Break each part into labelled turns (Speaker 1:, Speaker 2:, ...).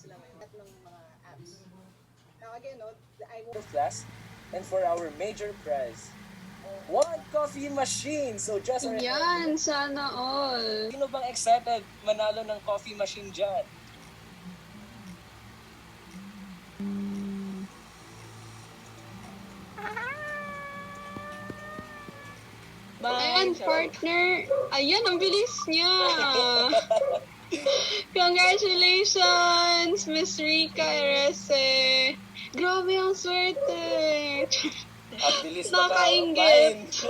Speaker 1: sila ngayon at ng mga apps. Now again, no, I will...
Speaker 2: Class, and for our major prize, one coffee machine. So just
Speaker 3: Yan, sana all.
Speaker 2: sino bang excited manalo ng coffee machine dyan?
Speaker 3: Ayan, partner. Ayan, ang bilis niya. Congratulations, Miss Rica Erese. Grabe ang swerte.
Speaker 2: At bilis na
Speaker 3: Nakainggit.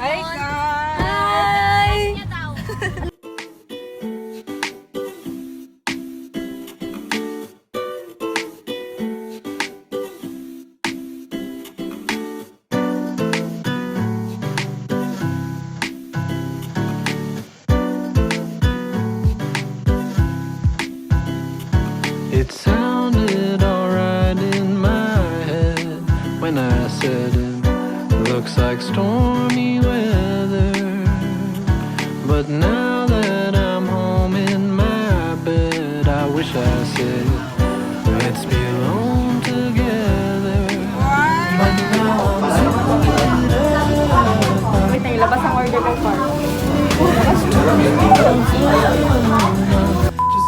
Speaker 4: Hi guys! Hi!
Speaker 5: It sounded alright in my head when I said it. Looks like stormy weather. But now that I'm home in my bed, I wish I said, let's be alone together. But now I'm
Speaker 4: Wait, nailabas ang order ng park.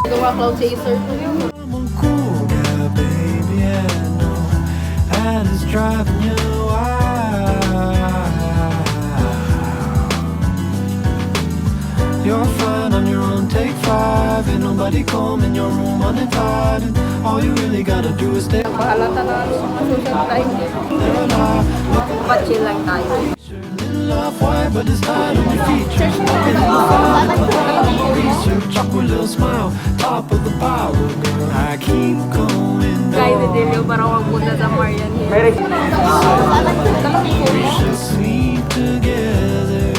Speaker 4: Gawa cloud chaser to yun.
Speaker 5: a cool guy, baby, I know that is driving you wild. You're fine on your own, take 5. Ain't nobody come in your room uninvited. All you really gotta do is stay.
Speaker 4: Pahalata na social time. Pachill lang tayo.
Speaker 5: Love white, but it's tight on your feet. Research, awkward little smile, top of the pile. Girl, I keep going down.
Speaker 4: Guys, hindi rin parang magpunta sa Marian Hill.
Speaker 5: We should sleep together.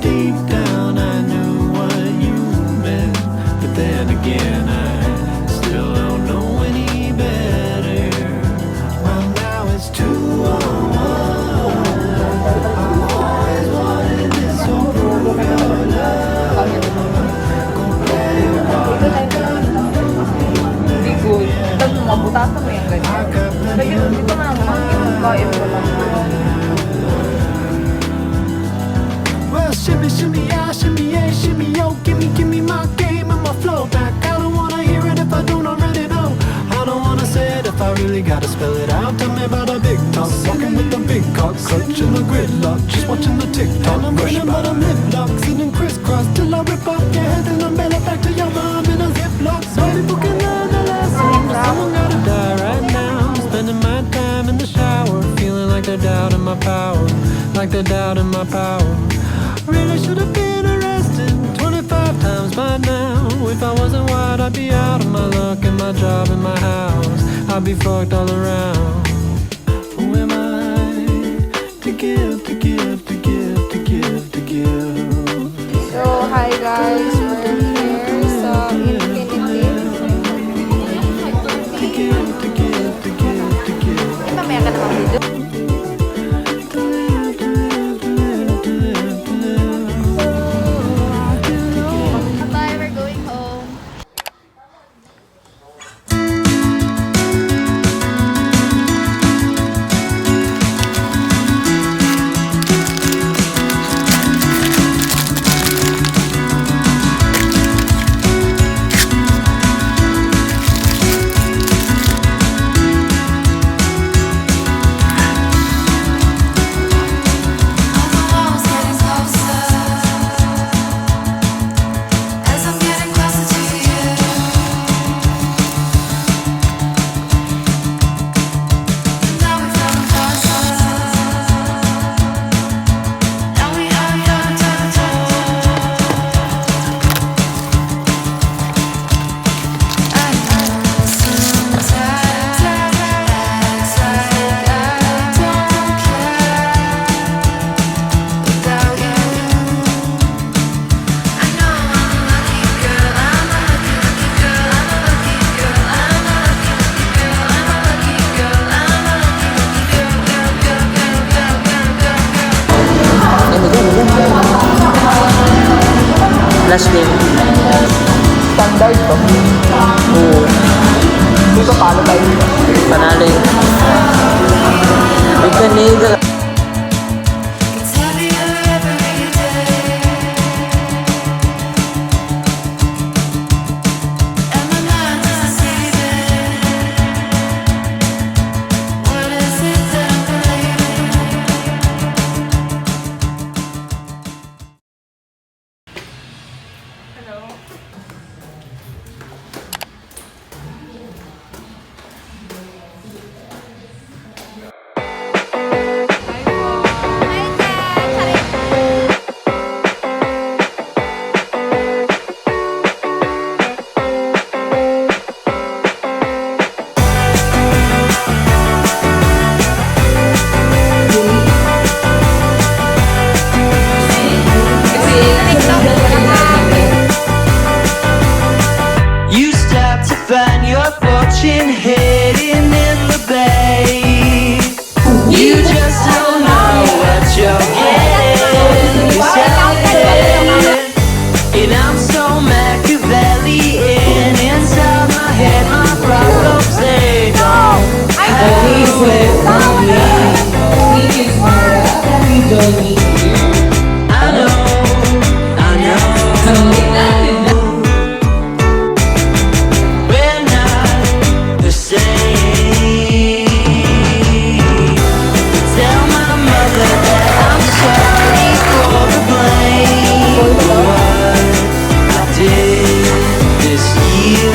Speaker 5: Deep down I knew what you meant, but then again I still don't know any better. Well, now it's 2:01. I've always wanted this, so prove your love. Go play your part.
Speaker 4: Hindi good. Tapos mabutasan mo yung ganyan. Kasi dito na naman yung kain ko lang.
Speaker 5: Well, shimmy, shimmy, yeah, shimmy, yo. Give me my game and my flow back. I don't wanna hear it if I don't already know. I don't wanna say it if I really gotta spell it out. Tell me about a big talk, walking with the big cock, clutching the gridlock, just watching the TikTok. I'm running about a lip-lock, sitting crisscross till I rip off your head and I'm belly back to your mom in a ziplock. So people can learn the lesson. Someone gotta die right now. Spending my time in the shower, feeling like they're doubting my power, like they're doubting my power. Really should have been arrested 25 times by now. If I wasn't white, I'd be out of my luck and my job and my house. I'd be fucked all around. Who am I to give, to give, to give, to give, to give?
Speaker 3: So, hi guys. We're here sa Infinity.
Speaker 5: To give, to give, to give, to give.
Speaker 4: Mamaya ka naman dito. Bye, we're going home.
Speaker 2: Last name.
Speaker 4: Standard to.
Speaker 2: Oo.
Speaker 4: Hindi ko palo tayo.
Speaker 2: Panalo yun. May kanina.
Speaker 5: You stop to find your fortune hidden in the bay. You just don't know what you're getting yourself in. And I'm so Machiavellian. Inside my head, my problems, they don't have I know. We're not the same. Tell my mother that I'm sorry for the blame for what I did this year.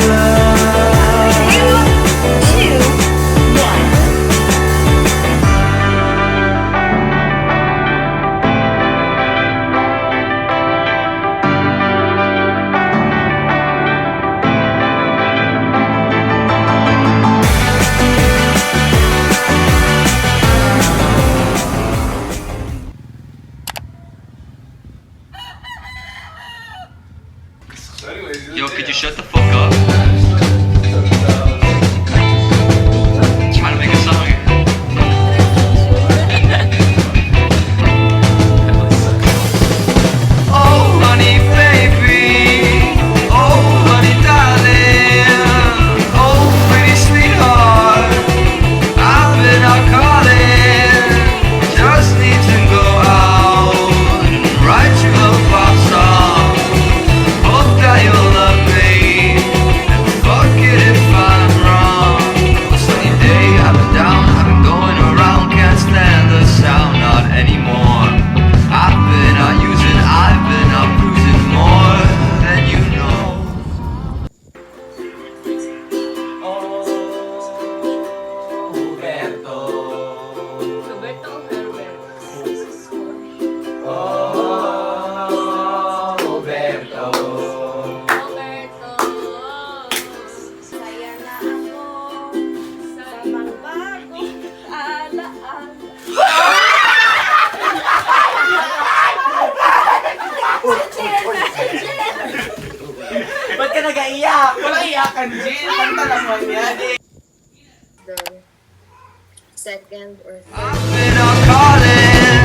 Speaker 6: Yo, could you shut the fuck up? Trying to make a song here. Oh, honey, baby. Oh, honey, darling. Oh, pretty sweetheart. I've been out calling. Just need to go out and write you a pop song. Hope that you'll love me and fuck it if I'm wrong. A sunny day, I've been down, I've been going around, can't stand the sound, not anymore. I've been out using, I've been out cruising more than you know.
Speaker 1: Saya na ako sa mga bagong alaala.
Speaker 2: Ba't ka nag-aiyak? Walang iyakan, Jill. Kanta naman yan.
Speaker 1: The second or third.
Speaker 6: I've been out calling.